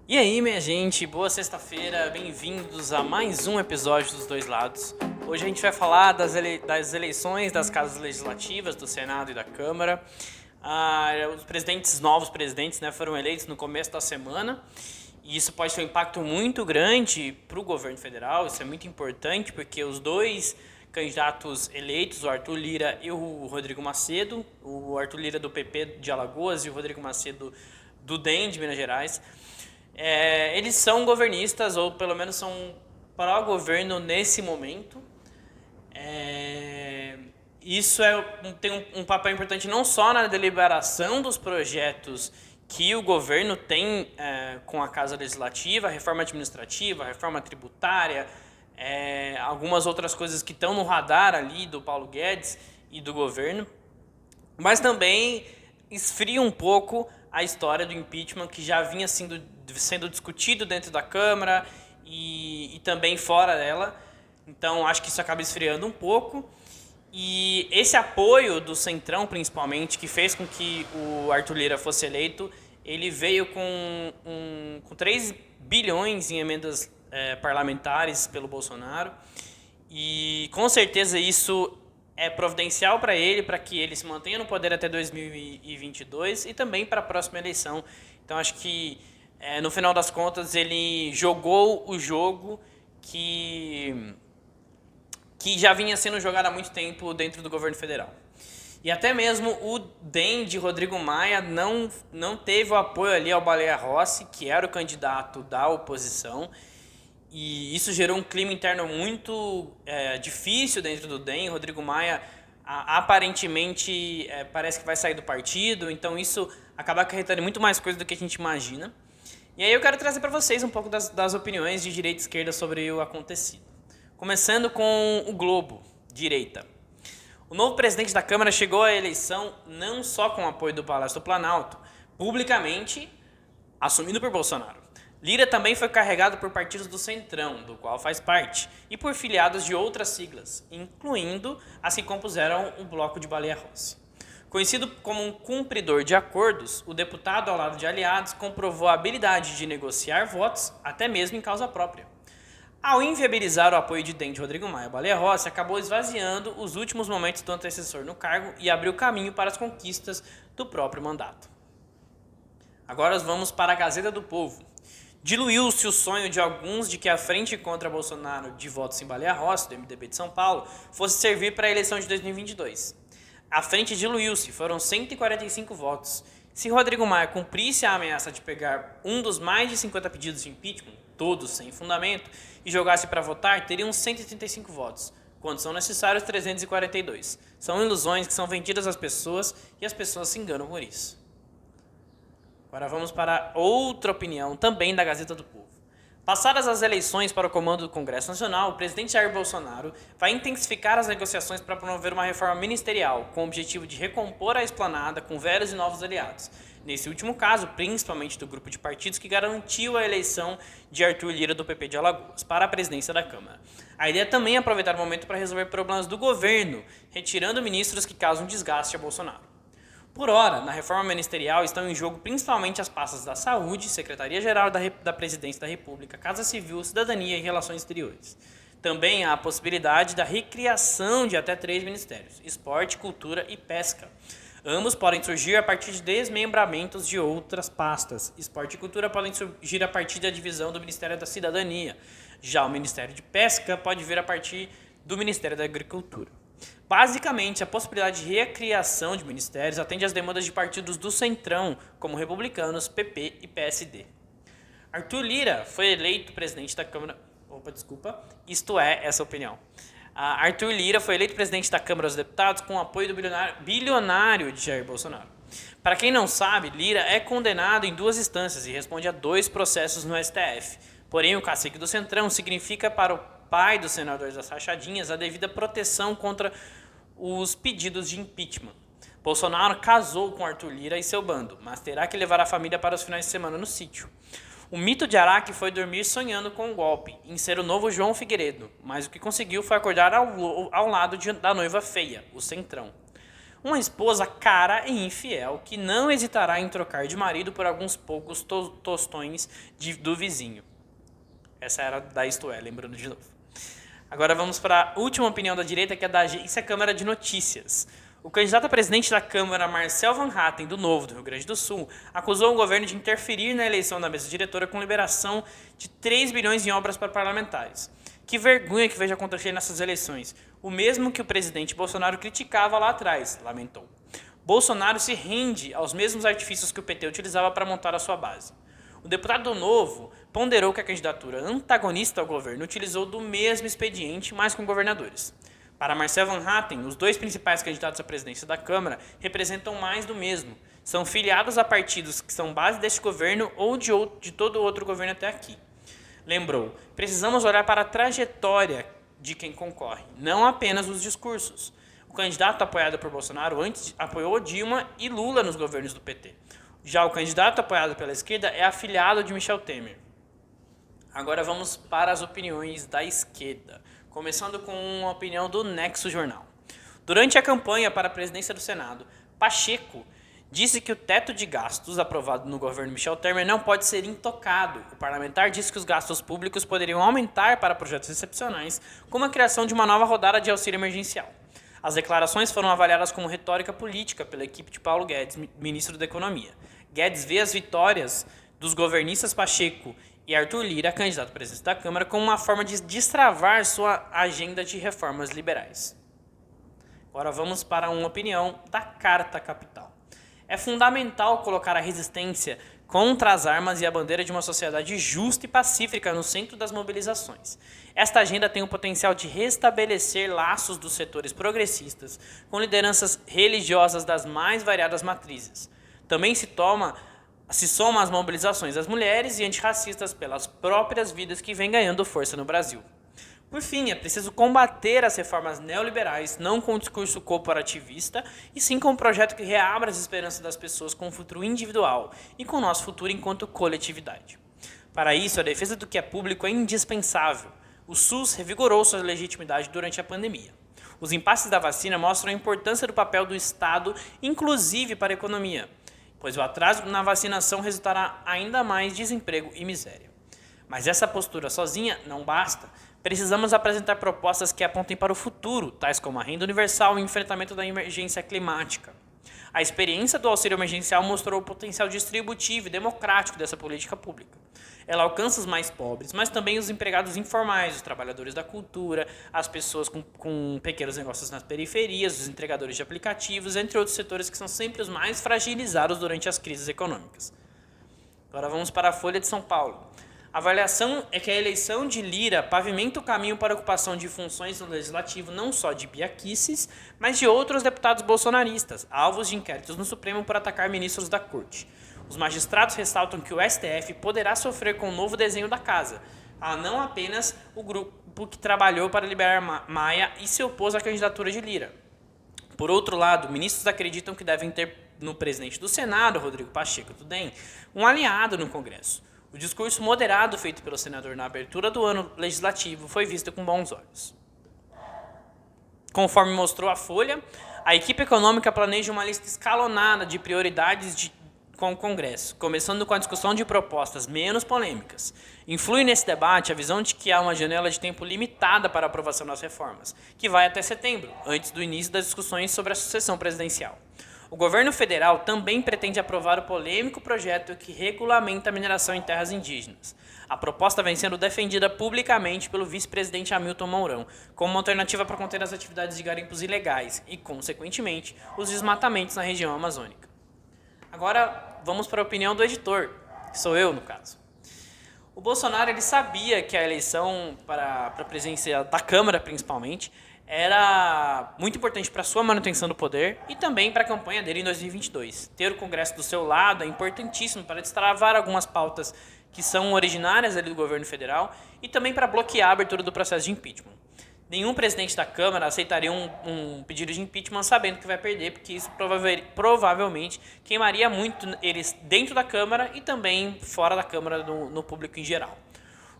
E aí, minha gente, boa sexta-feira, bem-vindos a mais um episódio dos Dois Lados. Hoje a gente vai falar das eleições das casas legislativas, do Senado e da Câmara. Os novos presidentes, né, foram eleitos no começo da semana e isso pode ter um impacto muito grande para o governo federal. Isso é muito importante porque os dois candidatos eleitos, o Arthur Lira e o Rodrigo Macedo, o Arthur Lira do PP de Alagoas e o Rodrigo Macedo do DEM de Minas Gerais, eles são governistas, ou pelo menos são pró-governo nesse momento. Isso tem um papel importante não só na deliberação dos projetos que o governo tem com a Casa Legislativa, a reforma administrativa, a reforma tributária, algumas outras coisas que estão no radar ali do Paulo Guedes e do governo, mas também esfria um pouco a história do impeachment que já vinha sendo discutido dentro da Câmara e também fora dela. Então acho que isso acaba esfriando um pouco. E esse apoio do Centrão, principalmente, que fez com que o Arthur Lira fosse eleito, ele veio com 3 bilhões em emendas parlamentares pelo Bolsonaro. E com certeza isso é providencial para ele, para que ele se mantenha no poder até 2022 e também para a próxima eleição. Então acho que no final das contas ele jogou o jogo que já vinha sendo jogado há muito tempo dentro do governo federal. E até mesmo o DEM de Rodrigo Maia não teve o apoio ali ao Baleia Rossi, que era o candidato da oposição. E isso gerou um clima interno muito difícil dentro do DEM. Rodrigo Maia aparentemente parece que vai sair do partido, então isso acaba acarretando muito mais coisa do que a gente imagina. E aí eu quero trazer para vocês um pouco das opiniões de direita e esquerda sobre o acontecido. Começando com o Globo, direita. O novo presidente da Câmara chegou à eleição não só com o apoio do Palácio do Planalto, publicamente assumido por Bolsonaro. Lira também foi carregado por partidos do Centrão, do qual faz parte, e por filiados de outras siglas, incluindo as que compuseram o bloco de Baleia Rossi. Conhecido como um cumpridor de acordos, o deputado, ao lado de aliados, comprovou a habilidade de negociar votos, até mesmo em causa própria. Ao inviabilizar o apoio de DEM de Rodrigo Maia, Baleia Rossi acabou esvaziando os últimos momentos do antecessor no cargo e abriu caminho para as conquistas do próprio mandato. Agora vamos para a Gazeta do Povo. Diluiu-se o sonho de alguns de que a frente contra Bolsonaro de votos em Baleia Rossi, do MDB de São Paulo, fosse servir para a eleição de 2022. A frente diluiu-se, foram 145 votos. Se Rodrigo Maia cumprisse a ameaça de pegar um dos mais de 50 pedidos de impeachment, todos sem fundamento, e jogasse para votar, teriam 135 votos, quando são necessários 342. São ilusões que são vendidas às pessoas e as pessoas se enganam por isso. Agora vamos para outra opinião, também da Gazeta do Povo. Passadas as eleições para o comando do Congresso Nacional, o presidente Jair Bolsonaro vai intensificar as negociações para promover uma reforma ministerial, com o objetivo de recompor a esplanada com velhos e novos aliados. Nesse último caso, principalmente do grupo de partidos que garantiu a eleição de Arthur Lira do PP de Alagoas para a presidência da Câmara. A ideia também é aproveitar o momento para resolver problemas do governo, retirando ministros que causam desgaste a Bolsonaro. Por ora, na reforma ministerial estão em jogo principalmente as pastas da Saúde, Secretaria-Geral da Presidência da República, Casa Civil, Cidadania e Relações Exteriores. Também há a possibilidade da recriação de até 3 ministérios: Esporte, Cultura e Pesca. Ambos podem surgir a partir de desmembramentos de outras pastas. Esporte e Cultura podem surgir a partir da divisão do Ministério da Cidadania. Já o Ministério de Pesca pode vir a partir do Ministério da Agricultura. Basicamente, a possibilidade de recriação de ministérios atende às demandas de partidos do Centrão, como Republicanos, PP e PSD. Arthur Lira foi eleito presidente da Câmara... Isto é, essa opinião. Arthur Lira foi eleito presidente da Câmara dos Deputados com o apoio do bilionário de Jair Bolsonaro. Para quem não sabe, Lira é condenado em 2 instâncias e responde a 2 processos no STF. Porém, o cacique do Centrão significa para o pai dos senadores das rachadinhas a devida proteção contra os pedidos de impeachment. Bolsonaro casou com Arthur Lira e seu bando, mas terá que levar a família para os finais de semana no sítio. O mito de Araque foi dormir sonhando com um golpe, em ser o novo João Figueiredo, mas o que conseguiu foi acordar ao lado da noiva feia, o Centrão. uma esposa cara e infiel que não hesitará em trocar de marido por alguns poucos tostões do vizinho. Essa era da Isto É, lembrando de novo. Agora vamos para a última opinião da direita, que é da agência Câmara de Notícias. O candidato a presidente da Câmara, Marcel Van Hatten, do Novo, do Rio Grande do Sul, acusou o governo de interferir na eleição da mesa diretora com liberação de 3 bilhões em obras para parlamentares. Que vergonha que veja acontecer nessas eleições. O mesmo que o presidente Bolsonaro criticava lá atrás, lamentou. Bolsonaro se rende aos mesmos artifícios que o PT utilizava para montar a sua base. O deputado do Novo ponderou que a candidatura antagonista ao governo utilizou do mesmo expediente, mas com governadores. Para Marcel Van Hatten, os dois principais candidatos à presidência da Câmara representam mais do mesmo. São filiados a partidos que são base deste governo ou de todo outro governo até aqui. Lembrou, precisamos olhar para a trajetória de quem concorre, não apenas os discursos. O candidato apoiado por Bolsonaro antes apoiou Dilma e Lula nos governos do PT. Já o candidato apoiado pela esquerda é afiliado de Michel Temer. Agora vamos para as opiniões da esquerda, começando com a opinião do Nexo Jornal. Durante a campanha para a presidência do Senado, Pacheco disse que o teto de gastos aprovado no governo Michel Temer não pode ser intocado. O parlamentar disse que os gastos públicos poderiam aumentar para projetos excepcionais, como a criação de uma nova rodada de auxílio emergencial. As declarações foram avaliadas como retórica política pela equipe de Paulo Guedes, ministro da Economia. Guedes vê as vitórias dos governistas Pacheco e Arthur Lira, candidato à presidência da Câmara, como uma forma de destravar sua agenda de reformas liberais. Agora vamos para uma opinião da Carta Capital. É fundamental colocar a resistência contra as armas e a bandeira de uma sociedade justa e pacífica no centro das mobilizações. Esta agenda tem o potencial de restabelecer laços dos setores progressistas com lideranças religiosas das mais variadas matrizes. Também se soma às mobilizações das mulheres e antirracistas pelas próprias vidas que vêm ganhando força no Brasil. Por fim, é preciso combater as reformas neoliberais, não com um discurso corporativista, e sim com um projeto que reabra as esperanças das pessoas com o futuro individual e com o nosso futuro enquanto coletividade. Para isso, a defesa do que é público é indispensável. O SUS revigorou sua legitimidade durante a pandemia. Os impasses da vacina mostram a importância do papel do Estado, inclusive para a economia, pois o atraso na vacinação resultará ainda mais desemprego e miséria. Mas essa postura sozinha não basta. Precisamos apresentar propostas que apontem para o futuro, tais como a renda universal e o enfrentamento da emergência climática. A experiência do auxílio emergencial mostrou o potencial distributivo e democrático dessa política pública. Ela alcança os mais pobres, mas também os empregados informais, os trabalhadores da cultura, as pessoas com pequenos negócios nas periferias, os entregadores de aplicativos, entre outros setores que são sempre os mais fragilizados durante as crises econômicas. Agora vamos para a Folha de São Paulo. A avaliação é que a eleição de Lira pavimenta o caminho para a ocupação de funções no Legislativo não só de Biaquices, mas de outros deputados bolsonaristas, alvos de inquéritos no Supremo por atacar ministros da Corte. Os magistrados ressaltam que o STF poderá sofrer com o novo desenho da casa, não apenas o grupo que trabalhou para liberar Maia e se opôs à candidatura de Lira. Por outro lado, ministros acreditam que devem ter no presidente do Senado, Rodrigo Pacheco do DEM, um aliado no Congresso. O discurso moderado feito pelo senador na abertura do ano legislativo foi visto com bons olhos. Conforme mostrou a Folha, a equipe econômica planeja uma lista escalonada de prioridades com o Congresso, começando com a discussão de propostas menos polêmicas. Influi nesse debate a visão de que há uma janela de tempo limitada para a aprovação das reformas, que vai até setembro, antes do início das discussões sobre a sucessão presidencial. O governo federal também pretende aprovar o polêmico projeto que regulamenta a mineração em terras indígenas. A proposta vem sendo defendida publicamente pelo vice-presidente Hamilton Mourão, como uma alternativa para conter as atividades de garimpos ilegais e, consequentemente, os desmatamentos na região amazônica. Agora, vamos para a opinião do editor, que sou eu, no caso. O Bolsonaro ele sabia que a eleição para a presidência da Câmara, principalmente, era muito importante para a sua manutenção do poder e também para a campanha dele em 2022. Ter o Congresso do seu lado é importantíssimo para destravar algumas pautas que são originárias ali do governo federal e também para bloquear a abertura do processo de impeachment. Nenhum presidente da Câmara aceitaria um pedido de impeachment sabendo que vai perder, porque isso provavelmente queimaria muito eles dentro da Câmara e também fora da Câmara no público em geral.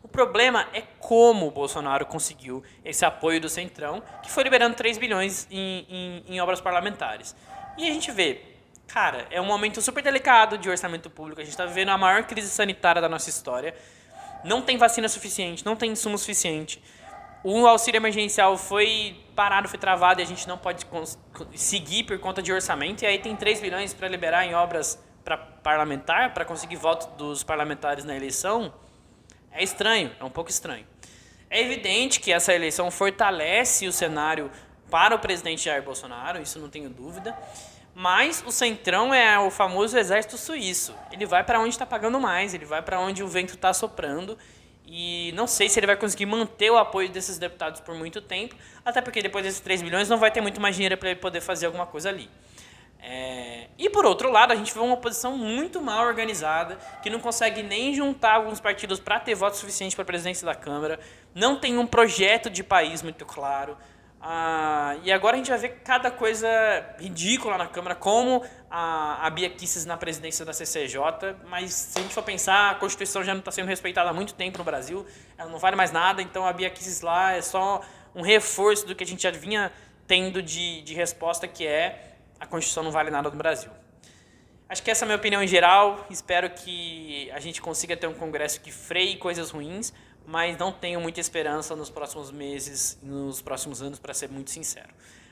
O problema é como o Bolsonaro conseguiu esse apoio do Centrão, que foi liberando 3 bilhões em obras parlamentares. E a gente vê, cara, é um momento super delicado de orçamento público. A gente está vivendo a maior crise sanitária da nossa história. Não tem vacina suficiente, não tem insumo suficiente. O auxílio emergencial foi parado, foi travado e a gente não pode seguir por conta de orçamento. E aí tem 3 bilhões para liberar em obras para parlamentar, para conseguir voto dos parlamentares na eleição. É estranho, é um pouco estranho. É evidente que essa eleição fortalece o cenário para o presidente Jair Bolsonaro, isso não tenho dúvida. Mas o Centrão é o famoso exército suíço. Ele vai para onde está pagando mais, ele vai para onde o vento está soprando. E não sei se ele vai conseguir manter o apoio desses deputados por muito tempo, até porque depois desses 3 bilhões não vai ter muito mais dinheiro para ele poder fazer alguma coisa ali. E por outro lado, a gente vê uma oposição muito mal organizada, que não consegue nem juntar alguns partidos para ter voto suficiente para a presidência da Câmara, não tem um projeto de país muito claro. E agora a gente vai ver cada coisa ridícula na Câmara, como a Bia Kicis na presidência da CCJ, mas se a gente for pensar, a Constituição já não está sendo respeitada há muito tempo no Brasil, ela não vale mais nada, então a Bia Kicis lá é só um reforço do que a gente já vinha tendo de resposta, que é a Constituição não vale nada no Brasil. Acho que essa é a minha opinião em geral, espero que a gente consiga ter um Congresso que freie coisas ruins, mas não tenho muita esperança nos próximos meses, nos próximos anos, para ser muito sincero.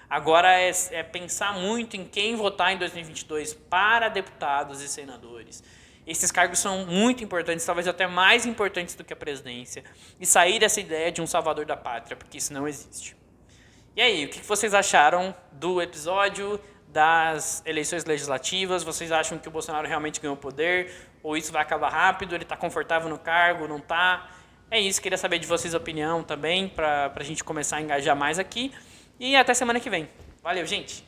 Agora é pensar muito em quem votar em 2022 para deputados e senadores. Esses cargos são muito importantes, talvez até mais importantes do que a presidência, e sair dessa ideia de um salvador da pátria, porque isso não existe. E aí, o que vocês acharam do episódio, das eleições legislativas? Vocês acham que o Bolsonaro realmente ganhou poder? Ou isso vai acabar rápido? Ele está confortável no cargo? Não está? É isso, queria saber de vocês a opinião também, para a gente começar a engajar mais aqui. E até semana que vem. Valeu, gente!